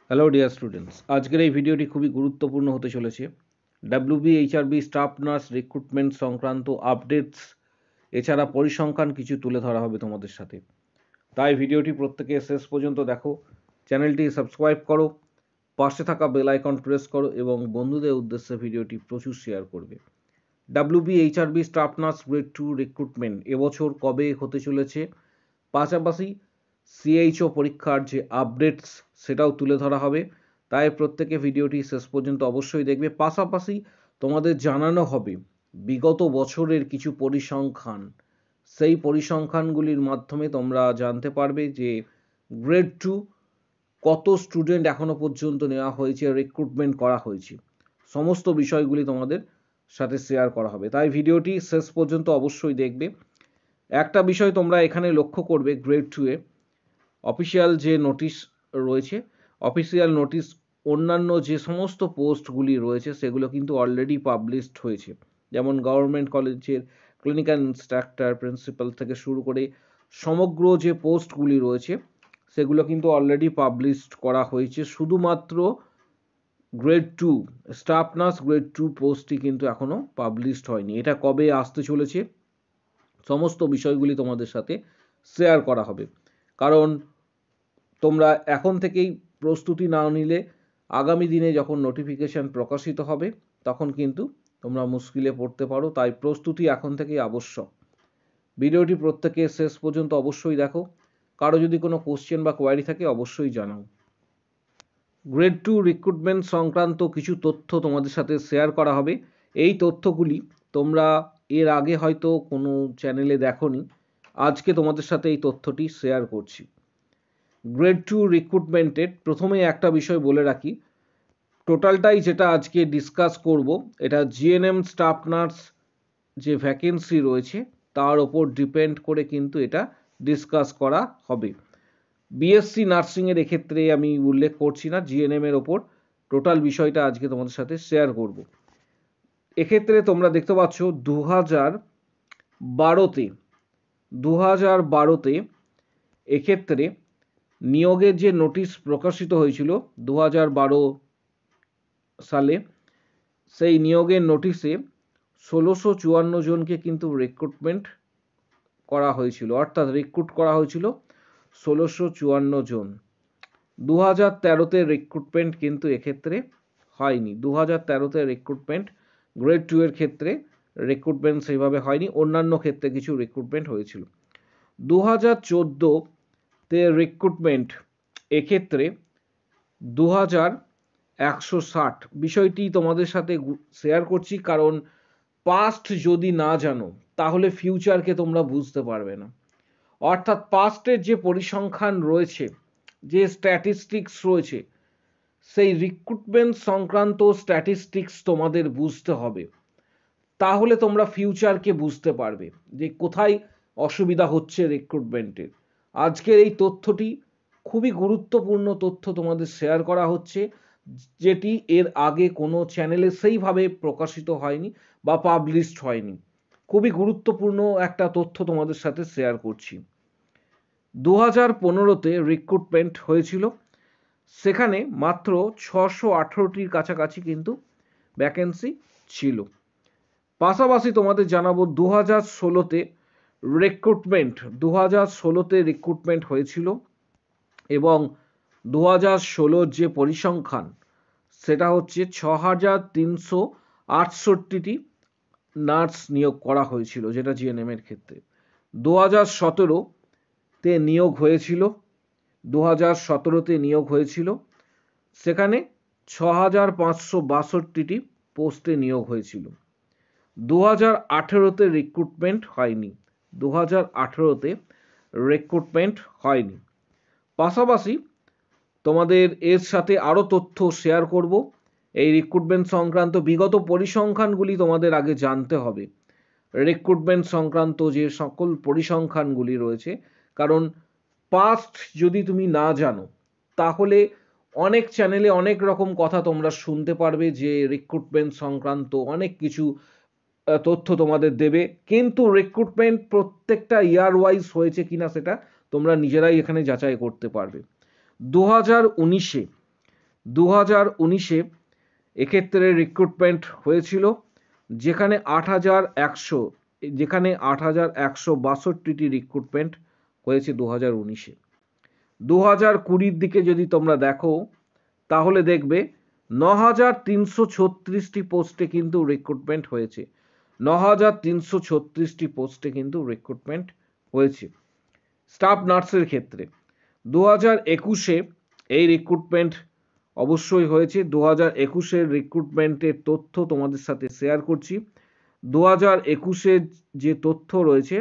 Hello dear students, আজকের এই ভিডিওটি খুবই গুরুত্বপূর্ণ হতে চলেছে। ডাব্লিউবিএইচআরবি স্টাফ নার্স রিক্রুটমেন্ট সংক্রান্ত আপডেটস এছাড়া পরিসংখ্যান কিছু তুলে ধরা হবে তোমাদের সাথে। তাই ভিডিওটি প্রত্যেকে শেষ পর্যন্ত দেখো, চ্যানেলটি সাবস্ক্রাইব করো, পাশে থাকা বেল আইকন প্রেস করো এবং বন্ধুদের উদ্দেশ্যে ভিডিওটি প্রচুর শেয়ার করবে। ডাব্লিউবিএইচআরবি স্টাফ নার্স গ্রেড 2 রিক্রুটমেন্ট এবছর কবে হতে চলেছে, পাশাপাশি সিএইচও পরীক্ষার যে আপডেটস সেটাও তুলে ধরা হবে। তাই প্রত্যেকে ভিডিওটি শেষ পর্যন্ত অবশ্যই দেখবে। পাশাপাশি তোমাদের জানানো হবে বিগত বছরের কিছু পরিসংখ্যান। সেই পরিসংখ্যানগুলির মাধ্যমে তোমরা জানতে পারবে যে গ্রেড 2 কত স্টুডেন্ট এখনো পর্যন্ত নেওয়া হয়েছে, রিক্রুটমেন্ট করা হয়েছে, সমস্ত বিষয়গুলি তোমাদের সাথে শেয়ার করা হবে। তাই ভিডিওটি শেষ পর্যন্ত অবশ্যই দেখবে। একটা বিষয় তোমরা এখানে লক্ষ্য করবে, গ্রেড 2 এ অফিসিয়াল যে নোটিশ রয়েছে, অফিসিয়াল নোটিশ অন্যান্য যে সমস্ত পোস্টগুলি রয়েছে সেগুলো কিন্তু অলরেডি পাবলিশড হয়েছে। যেমন গভর্নমেন্ট কলেজের ক্লিনিক্যাল ইন্সট্রাক্টর, প্রিন্সিপাল থেকে শুরু করে সমগ্র যে পোস্টগুলি রয়েছে সেগুলো কিন্তু অলরেডি পাবলিশড করা হয়েছে। শুধুমাত্র গ্রেড 2 স্টাফ নার্স গ্রেড 2 পোস্টটি কিন্তু এখনও পাবলিশড হয়নি। এটা কবে আসতে চলেছে সমস্ত বিষয়গুলি তোমাদের সাথে শেয়ার করা হবে। কারণ তোমরা এখন থেকেই প্রস্তুতি না নিলে আগামী দিনে যখন নোটিফিকেশান প্রকাশিত হবে তখন কিন্তু তোমরা মুশকিলে পড়তে পারো। তাই প্রস্তুতি এখন থেকেই আবশ্যক। ভিডিওটি প্রত্যেকে শেষ পর্যন্ত অবশ্যই দেখো। কারো যদি কোনো কোশ্চেন বা কোয়ারি থাকে অবশ্যই জানাও। গ্রেড 2 রিক্রুটমেন্ট সংক্রান্ত কিছু তথ্য তোমাদের সাথে শেয়ার করা হবে। এই তথ্যগুলি তোমরা এর আগে হয়তো কোনো চ্যানেলে দেখোনি, আজকে তোমাদের সাথে এই তথ্যটি শেয়ার করছি। গ্রেড 2 রিক্রুটমেন্টের প্রথমে একটা বিষয় বলে রাখি, টোটালটাই যেটা আজকে ডিসকাস করব এটা জিএনএম স্টাফ নার্স যে ভ্যাকেন্সি রয়েছে তার ওপর ডিপেন্ড করে কিন্তু এটা ডিসকাস করা হবে। বিএসসি নার্সিংয়ের এক্ষেত্রে আমি উল্লেখ করছি না, জিএনএম এর ওপর টোটাল বিষয়টা আজকে তোমাদের সাথে শেয়ার করব। এক্ষেত্রে তোমরা দেখতে পাচ্ছ 2012তে এক্ষেত্রে নিয়োগের যে নোটিশ প্রকাশিত হয়েছিল 2012 সালে, সেই নিয়োগের নোটিশে 1654 জনকে কিন্তু রিক্রুটমেন্ট করা হয়েছিল, অর্থাৎ রিক্রুট করা হয়েছিল 1654 জন। 2013তে রিক্রুটমেন্ট কিন্তু এক্ষেত্রে হয়নি। 2013তে রিক্রুটমেন্ট গ্রেড 2 এর ক্ষেত্রে রিক্রুটমেন্ট সেইভাবে হয়নি, অন্যান্য ক্ষেত্রে কিছু রিক্রুটমেন্ট হয়েছিল। 2014তে রিক্রুটমেন্ট এক্ষেত্রে 2160। বিষয়টি তোমাদের সাথে শেয়ার করছি কারণ পাস্ট যদি না জানো তাহলে ফিউচারকে তোমরা বুঝতে পারবে না। অর্থাৎ পাস্টের যে পরিসংখ্যান রয়েছে, যে স্ট্যাটিস্টিক্স রয়েছে, সেই রিক্রুটমেন্ট সংক্রান্ত স্ট্যাটিস্টিক্স তোমাদের বুঝতে হবে। তাহলে তোমরা ফিউচারকে বুঝতে পারবে যে কোথায় অসুবিধা হচ্ছে রিক্রুটমেন্টের। আজকের এই তথ্যটি খুবই গুরুত্বপূর্ণ তথ্য তোমাদের শেয়ার করা হচ্ছে, যেটি এর আগে কোনো চ্যানেলে সেইভাবে প্রকাশিত হয়নি বা পাবলিশড হয়নি। খুবই গুরুত্বপূর্ণ একটা তথ্য তোমাদের সাথে শেয়ার করছি। 2015তে রিক্রুটমেন্ট হয়েছিল, সেখানে মাত্র 618টির কাছাকাছি কিন্তু ভ্যাকেন্সি ছিল। পাশাপাশি তোমাদের জানাবো 2016তে রিক্রুটমেন্ট হয়েছিল এবং 2016 যে পরিসংখ্যান সেটা হচ্ছে 6368টি নার্স নিয়োগ করা হয়েছিল, যেটা জিএনএম এর ক্ষেত্রে। 2017তে নিয়োগ হয়েছিল, 2017তে নিয়োগ হয়েছিল, সেখানে 6562টি পোস্টে নিয়োগ হয়েছিল। 2018তে রিক্রুটমেন্ট হয়নি, 2018তে রিক্রুটমেন্ট হয়নি। পাশাপাশি তোমাদের এর সাথে আরও তথ্য শেয়ার করব। এই রিক্রুটমেন্ট সংক্রান্ত বিগত পরিসংখ্যানগুলি তোমাদের আগে জানতে হবে, রিক্রুটমেন্ট সংক্রান্ত যে সকল পরিসংখ্যানগুলি রয়েছে। কারণ পাস্ট যদি তুমি না জানো তাহলে অনেক চ্যানেলে অনেক রকম কথা তোমরা শুনতে পারবে যে রিক্রুটমেন্ট সংক্রান্ত অনেক কিছু তথ্য তোমাদের দেবে, কিন্তু রিক্রুটমেন্ট প্রত্যেকটা ইয়ার ওয়াইজ হয়েছে কিনা সেটা তোমরা নিজেরাই এখানে যাচাই করতে পারবে। 2019-এ 2019-এ এক্ষেত্রে রিক্রুটমেন্ট হয়েছিল যেখানে 8,162টি রিক্রুটমেন্ট হয়েছে 2019-এ। 2020-র দিকে যদি তোমরা দেখো তাহলে দেখবে 9,336টি পোস্টে কিন্তু রিক্রুটমেন্ট হয়েছে। 9,336টি পোস্টে কিন্তু রিক্রুটমেন্ট হয়েছে স্টাফ নার্সের ক্ষেত্রে। 2021-এ এই রিক্রুটমেন্ট অবশ্যই হয়েছে। 2021-এর রিক্রুটমেন্টের তথ্য তোমাদের সাথে শেয়ার করছি। 2021-এর যে তথ্য রয়েছে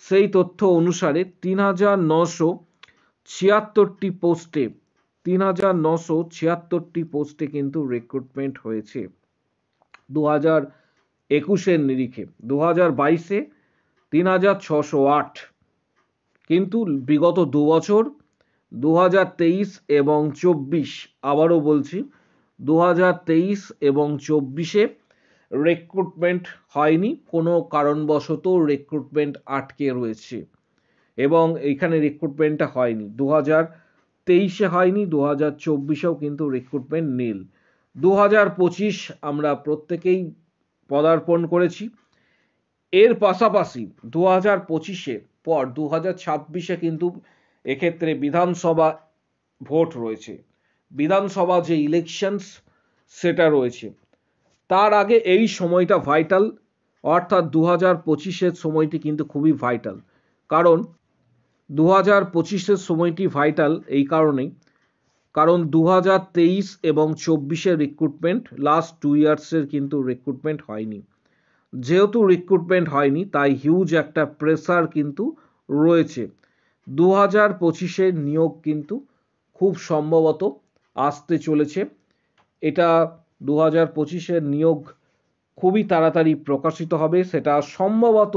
সেই তথ্য অনুসারে 3,976টি পোস্টে 3,976টি পোস্টে কিন্তু রিক্রুটমেন্ট হয়েছে 2021-এর নিরিখে। 2022-এ 3,608, কিন্তু বিগত 2 বছর 2023 এবং 24, আবারও বলছি 2023 এবং 24-এ রিক্রুটমেন্ট হয়নি, কোনো কারণবশত রিক্রুটমেন্ট আটকে রয়েছে এবং এইখানে রিক্রুটমেন্টটা হয়নি। 2023-এ হয়নি, 2024-এও কিন্তু রিক্রুটমেন্ট নীল। 2025 আমরা প্রত্যেকেই পদার্পণ করেছি। এর পাশাপাশি 2025-এর পর 2026-এ কিন্তু এক্ষেত্রে বিধানসভা ভোট রয়েছে, বিধানসভা যে ইলেকশনস সেটা রয়েছে। তার আগে এই সময়টা ভাইটাল, অর্থাৎ 2025-এর সময়টি কিন্তু খুবই ভাইটাল। কারণ 2025-এর সময়টি ভাইটাল এই কারণেই, কারণ 2023 এবং 24-এর রিক্রুটমেন্ট লাস্ট 2 ইয়ার্সের কিন্তু রিক্রুটমেন্ট হয়নি। যেহেতু রিক্রুটমেন্ট হয়নি তাই হিউজ একটা প্রেসার কিন্তু রয়েছে। 2025-এর নিয়োগ কিন্তু খুব সম্ভবত আসতে চলেছে। এটা 2025-এর নিয়োগ খুবই তাড়াতাড়ি প্রকাশিত হবে। সেটা সম্ভবত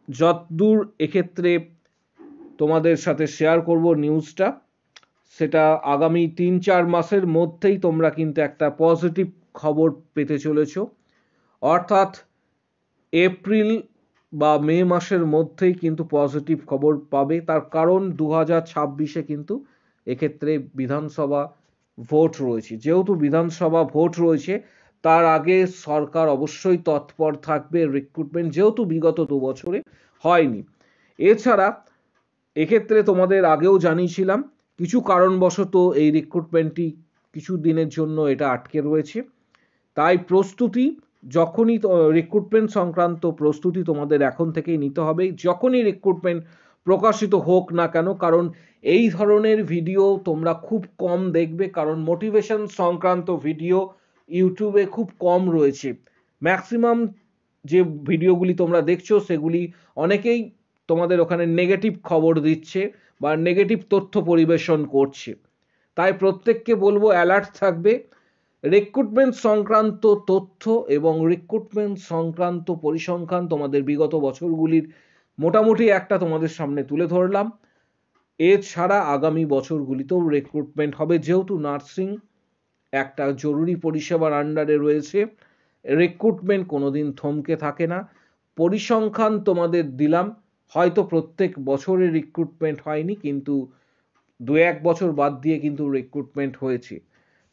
যতদূর এক্ষেত্রে তোমাদের সাথে শেয়ার করব নিউজটা, সেটা আগামী 3-4 মাসের মধ্যেই তোমরা কিন্তু একটা পজিটিভ খবর পেতে চলেছো। অর্থাৎ এপ্রিল বা মে মাসের মধ্যেই কিন্তু পজিটিভ খবর পাবে। তার কারণ 2026-এ কিন্তু এক্ষেত্রে বিধানসভা ভোট রয়েছে। যেহেতু বিধানসভা ভোট রয়েছে তার আগে সরকার অবশ্যই তৎপর থাকবে রিক্রুটমেন্ট, যেহেতু বিগত 2 বছরে হয়নি। এছাড়া এক্ষেত্রে তোমাদের আগেও জানিয়েছিলাম কিছু কারণবশত এই রিক্রুটমেন্টটি কিছু দিনের জন্য এটা আটকে রয়েছে। তাই প্রস্তুতি, যখনই রিক্রুটমেন্ট সংক্রান্ত প্রস্তুতি তোমাদের এখন থেকেই নিতে হবে, যখনই রিক্রুটমেন্ট প্রকাশিত হোক না কেন। কারণ এই ধরনের ভিডিও তোমরা খুব কম দেখবে, কারণ মোটিভেশন সংক্রান্ত ভিডিও ইউটিউবে খুব কম রয়েছে। ম্যাক্সিমাম যে ভিডিওগুলি তোমরা দেখছো সেগুলি অনেকেই তোমাদের ওখানে নেগেটিভ খবর দিচ্ছে বা নেগেটিভ তথ্য পরিবেশন করছে। তাই প্রত্যেককে বলবো অ্যালার্ট থাকবে। রিক্রুটমেন্ট সংক্রান্ত তথ্য এবং রিক্রুটমেন্ট সংক্রান্ত পরিসংখ্যান তোমাদের বিগত বছরগুলির মোটামুটি একটা তোমাদের সামনে তুলে ধরলাম। এছাড়া আগামী বছরগুলিতেও রিক্রুটমেন্ট হবে, যেহেতু নার্সিং একটা জরুরি পরিষেবার আন্ডারে রয়েছে। রিক্রুটমেন্ট কোনোদিন থমকে থাকে না। পরিসংখ্যান তোমাদের দিলাম, হয়তো প্রত্যেক বছরে রিক্রুটমেন্ট হয়নি, কিন্তু 2-1 বছর বাদ দিয়ে কিন্তু রিক্রুটমেন্ট হয়েছে।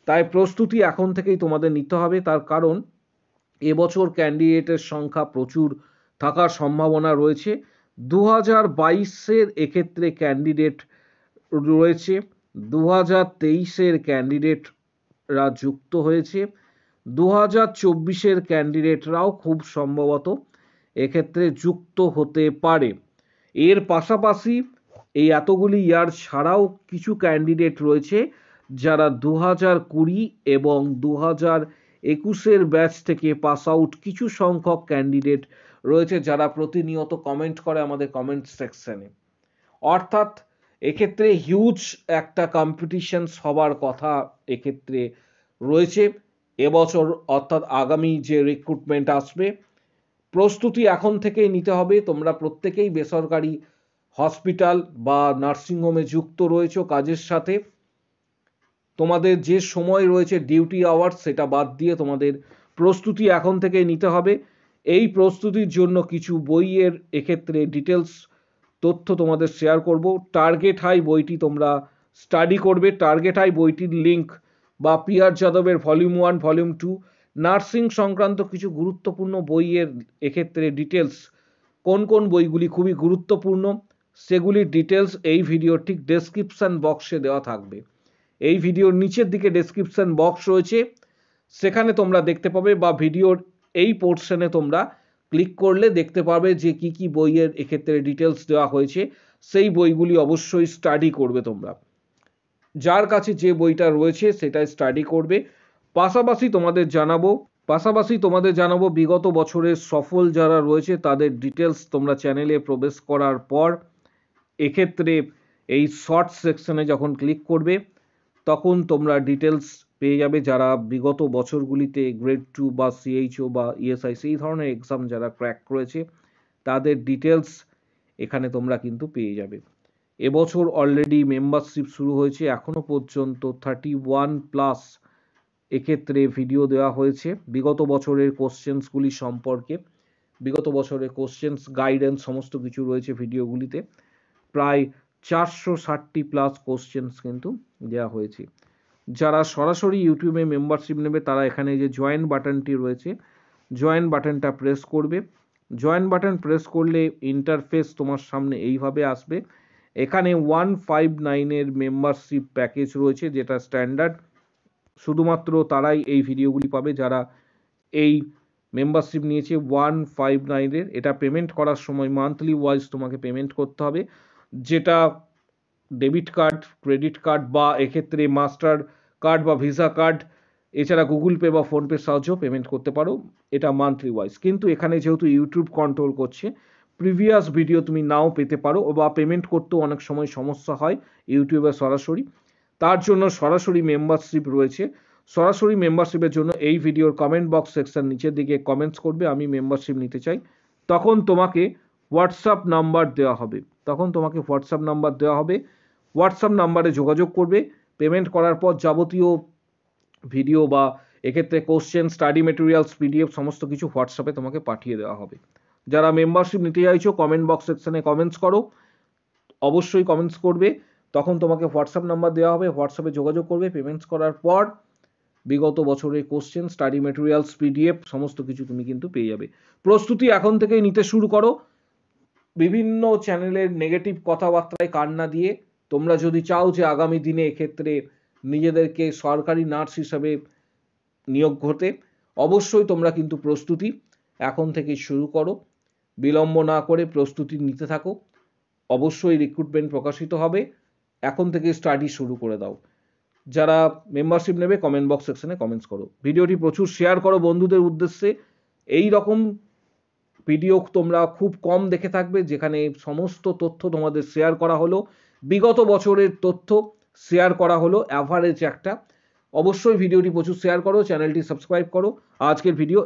তাই প্রস্তুতি এখন থেকেই তোমাদের নিতে হবে। তার কারণ এবছর ক্যান্ডিডেটের সংখ্যা প্রচুর থাকার সম্ভাবনা রয়েছে। 2022-এর এক্ষেত্রে ক্যান্ডিডেট রয়েছে, 2023-এর ক্যান্ডিডেটরা যুক্ত হয়েছে, 2024-এর ক্যান্ডিডেটরাও খুব সম্ভবত এক্ষেত্রে যুক্ত হতে পারে। এর পাশাপাশি এই এতগুলি ইয়ার ছাড়াও কিছু ক্যান্ডিডেট রয়েছে যারা 2020 এবং 2021-এর ব্যাচ থেকে পাস আউট কিছু সংখ্যক ক্যান্ডিডেট রয়েছে যারা প্রতিনিয়ত কমেন্ট করে আমাদের কমেন্ট সেকশনে। অর্থাৎ এক্ষেত্রে হিউজ একটা কম্পিটিশন হবার কথা এক্ষেত্রে রয়েছে এবছর, অর্থাৎ আগামী যে রিক্রুটমেন্ট আসবে। প্রস্তুতি এখন থেকেই নিতে হবে। তোমরা প্রত্যেকেই বেসরকারি হসপিটাল বা নার্সিংহোমে যুক্ত রয়েছো কাজের সাথে। তোমাদের যে সময় রয়েছে ডিউটি আওয়ার্স সেটা বাদ দিয়ে তোমাদের প্রস্তুতি এখন থেকেই নিতে হবে। এই প্রস্তুতির জন্য কিছু বইয়ের এক্ষেত্রে ডিটেলস তথ্য তোমাদের শেয়ার করব। টার্গেট হাই বইটি তোমরা স্টাডি করবে। টার্গেট আই বইটির লিঙ্ক বা পিয়ার যাদবের ভলিউম 1 ভলিউম 2 নার্সিং সংক্রান্ত কিছু গুরুত্বপূর্ণ বইয়ের এক্ষেত্রে ডিটেলস, কোন কোন বইগুলি খুবই গুরুত্বপূর্ণ সেগুলির ডিটেলস এই ভিডিওর ঠিক ডেসক্রিপশন বক্সে দেওয়া থাকবে। এই ভিডিওর নিচের দিকে ডেসক্রিপশন বক্স রয়েছে, সেখানে তোমরা দেখতে পাবে, বা ভিডিওর এই পোর্শনে তোমরা ক্লিক করলে দেখতে পাবে যে কি কি বইয়ের এক্ষেত্রে ডিটেলস দেওয়া হয়েছে। সেই বইগুলি অবশ্যই স্টাডি করবে তোমরা। যার কাছে যে বইটা রয়েছে সেটা স্টাডি করবে। পাশাপাশি তোমাদের জানাবো বিগত বছরের সফল যারা রয়েছে তাদের ডিটেলস তোমরা চ্যানেলে প্রবেশ করার পর এক্ষেত্রে এই শর্ট সেকশনে যখন ক্লিক করবে তখন তোমরা ডিটেলস পেয়ে যাবে। যারা বিগত বছরগুলিতে গ্রেড 2 বা সিএইচও বা ইএসআই এই ধরনের এক্সাম যারা ক্র্যাক করেছে তাদের ডিটেলস এখানে তোমরা কিন্তু পেয়ে যাবে। এবছর অলরেডি মেম্বারশিপ শুরু হয়েছে, এখনো পর্যন্ত 31+ এক্ষেত্রে ভিডিও দেওয়া হয়েছে বিগত বছরের কোশ্চেন্সগুলি সম্পর্কে। বিগত বছরের কোশ্চেন্স গাইডেন্স সমস্ত কিছু রয়েছে ভিডিওগুলিতে। প্রায় 460+ কোশ্চেন্স কিন্তু দেওয়া হয়েছে। যারা সরাসরি ইউটিউবে মেম্বারশিপ নেবে তারা এখানে যে জয়েন বাটনটি রয়েছে, জয়েন বাটনটা প্রেস করবে। জয়েন বাটন প্রেস করলে ইন্টারফেস তোমার সামনে এইভাবে আসবে। এখানে 159 মেম্বারশিপ প্যাকেজ রয়েছে, যেটা স্ট্যান্ডার্ড। শুধুমাত্র তারাই এই ভিডিওগুলি পাবে যারা এই মেম্বারশিপ নিয়েছে 159 এটা পেমেন্ট করার সময় মান্থলি ওয়াইজ তোমাকে পেমেন্ট করতে হবে, যেটা ডেবিট কার্ড, ক্রেডিট কার্ড বা এক্ষেত্রে মাস্টার কার্ড বা ভিসা কার্ড, এছাড়া গুগল পে বা ফোনপে সাহায্যেও পেমেন্ট করতে পারো। এটা মান্থলি ওয়াইজ। কিন্তু এখানে যেহেতু ইউটিউব কন্ট্রোল করছে, প্রিভিয়াস ভিডিও তুমি নাও পেতে পারো বা পেমেন্ট করতেও অনেক সময় সমস্যা হয় ইউটিউবে সরাসরি। তার জন্য সরাসরি মেম্বারশিপ রয়েছে। সরাসরি মেম্বারশিপের জন্য এই ভিডিওর কমেন্ট বক্স সেকশন নিচের দিকে কমেন্টস করবে আমি মেম্বারশিপ নিতে চাই। তখন তোমাকে হোয়াটসঅ্যাপ নাম্বার দেওয়া হবে। হোয়াটসঅ্যাপ নাম্বারে যোগাযোগ করবে। পেমেন্ট করার পর যাবতীয় ভিডিও বা এক্ষেত্রে কোশ্চেন, স্টাডি মেটেরিয়ালস, পিডিএফ সমস্ত কিছু হোয়াটসঅ্যাপে তোমাকে পাঠিয়ে দেওয়া হবে। যারা মেম্বারশিপ নিতে চাইছো কমেন্ট বক্স সেকশনে কমেন্টস করো, অবশ্যই কমেন্টস করবে। তখন তোমাকে হোয়াটসঅ্যাপ নাম্বার দেওয়া হবে, হোয়াটসঅ্যাপে যোগাযোগ করবে। পেমেন্টস করার পর বিগত বছরের কোশ্চেন, স্টাডি মেটেরিয়ালস, পিডিএফ সমস্ত কিছু তুমি কিন্তু পেয়ে যাবে। প্রস্তুতি এখন থেকেই নিতে শুরু করো। বিভিন্ন চ্যানেলের নেগেটিভ কথাবার্তায় কান না দিয়ে তোমরা যদি চাও যে আগামী দিনে এক্ষেত্রে নিজেদেরকে সরকারি নার্স হিসাবে নিয়োগ হতে, অবশ্যই তোমরা কিন্তু প্রস্তুতি এখন থেকেই শুরু করো। বিলম্ব না করে প্রস্তুতি নিতে থাকো। অবশ্যই রিক্রুটমেন্ট প্রকাশিত হবে, এখন থেকে স্টাডি শুরু করে দাও। যারা মেম্বারশিপ নেবে কমেন্ট বক্স সেকশনে কমেন্টস করো। ভিডিওটি প্রচুর শেয়ার করো বন্ধুদের উদ্দেশ্যে। এই রকম ভিডিও তোমরা খুব কম দেখে থাকবে যেখানে সমস্ত তথ্য তোমাদের শেয়ার করা হলো, বিগত বছরের তথ্য শেয়ার করা হলো, অ্যাভারেজ একটা। অবশ্যই ভিডিওটি প্রচুর শেয়ার করো, চ্যানেলটি সাবস্ক্রাইব করো। আজকের ভিডিও